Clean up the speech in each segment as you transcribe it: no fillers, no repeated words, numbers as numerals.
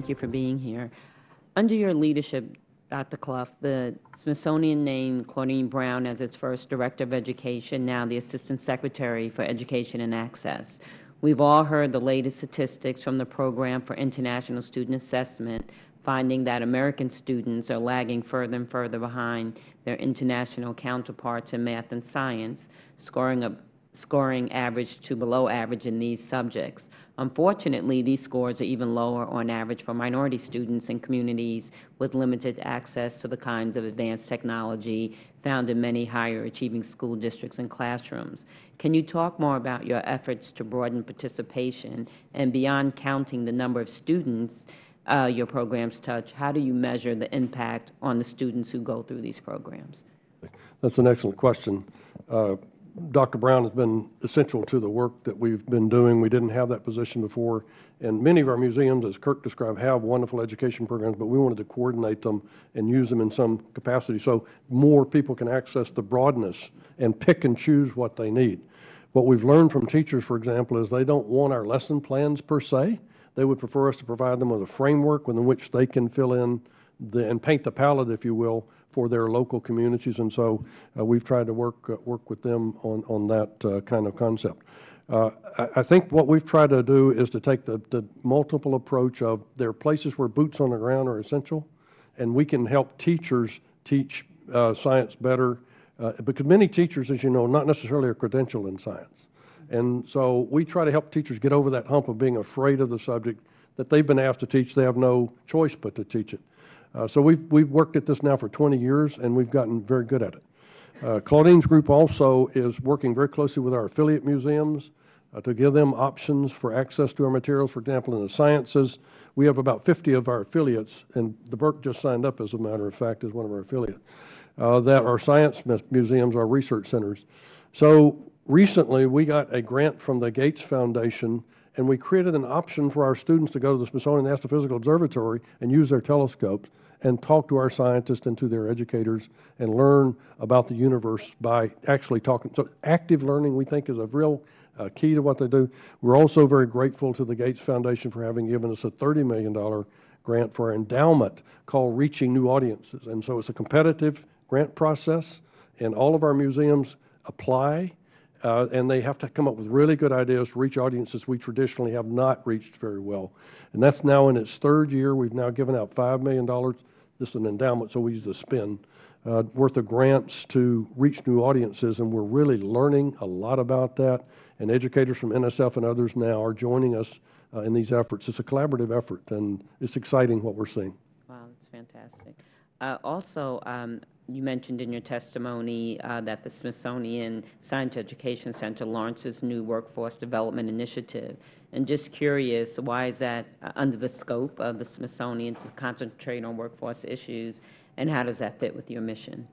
Thank you for being here. Under your leadership, Dr. Clough, the Smithsonian named Claudine Brown as its first Director of Education, now the Assistant Secretary for Education and Access. We've all heard the latest statistics from the Program for International Student Assessment, finding that American students are lagging further and further behind their international counterparts in math and science, scoring average to below average in these subjects. Unfortunately, these scores are even lower on average for minority students in communities with limited access to the kinds of advanced technology found in many higher achieving school districts and classrooms. Can you talk more about your efforts to broaden participation, and beyond counting the number of students your programs touch, how do you measure the impact on the students who go through these programs? That's an excellent question. Dr. Brown has been essential to the work that we've been doing. We didn't have that position before, and many of our museums, as Kirk described, have wonderful education programs, but we wanted to coordinate them and use them in some capacity so more people can access the broadness and pick and choose what they need. What we've learned from teachers, for example, is they don't want our lesson plans per se. They would prefer us to provide them with a framework within which they can fill in and paint the palette, if you will, for their local communities, and so we've tried to work with them on that kind of concept. I think what we've tried to do is to take the multiple approach of there are places where boots on the ground are essential, and we can help teachers teach science better, because many teachers, as you know, not necessarily are credentialed in science. And so we try to help teachers get over that hump of being afraid of the subject that they've been asked to teach. They have no choice but to teach it. So we've worked at this now for 20 years, and we've gotten very good at it. Claudine's group also is working very closely with our affiliate museums to give them options for access to our materials. For example, in the sciences, we have about 50 of our affiliates, and the Berk just signed up, as a matter of fact, as one of our affiliates, that are science museums, our research centers. So recently, we got a grant from the Gates Foundation, and we created an option for our students to go to the Smithsonian Astrophysical Observatory and use their telescopes and talk to our scientists and to their educators and learn about the universe by actually talking. So active learning, we think, is a real key to what they do. We're also very grateful to the Gates Foundation for having given us a $30 million grant for our endowment called Reaching New Audiences. And so it's a competitive grant process, and all of our museums apply, and they have to come up with really good ideas to reach audiences we traditionally have not reached very well. And that's now in its third year. We've now given out $5 million. This is an endowment, so we use the spin worth of grants to reach new audiences, and we're really learning a lot about that. And educators from NSF and others now are joining us in these efforts. It's a collaborative effort, and it's exciting what we're seeing. Wow, that's fantastic. Also, you mentioned in your testimony that the Smithsonian Science Education Center launched its new workforce development initiative. And just curious, why is that under the scope of the Smithsonian to concentrate on workforce issues, and how does that fit with your mission?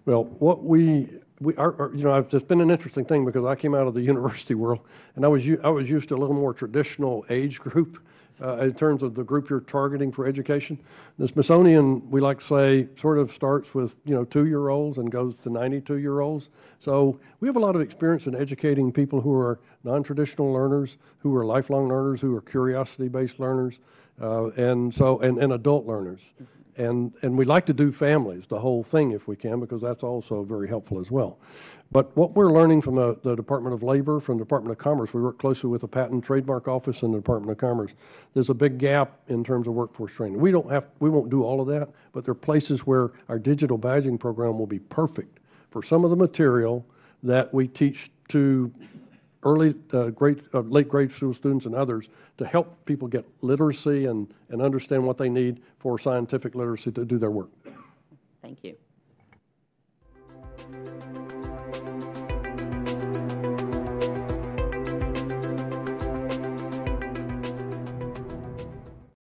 Well, what you know, it's been an interesting thing because I came out of the university world, and I was used to a little more traditional age group in terms of the group you're targeting for education. The Smithsonian, we like to say, sort of starts with 2-year-olds and goes to 92-year-olds. So we have a lot of experience in educating people who are non-traditional learners, who are lifelong learners, who are curiosity-based learners, and adult learners. And we like to do families, the whole thing, if we can, because that's also very helpful as well. But what we're learning from the Department of Labor, from the Department of Commerce, we work closely with the Patent and Trademark Office and the Department of Commerce. There's a big gap in terms of workforce training. We won't do all of that, but there are places where our digital badging program will be perfect for some of the material that we teach to late grade school students and others to help people get literacy and understand what they need for scientific literacy to do their work. Thank you.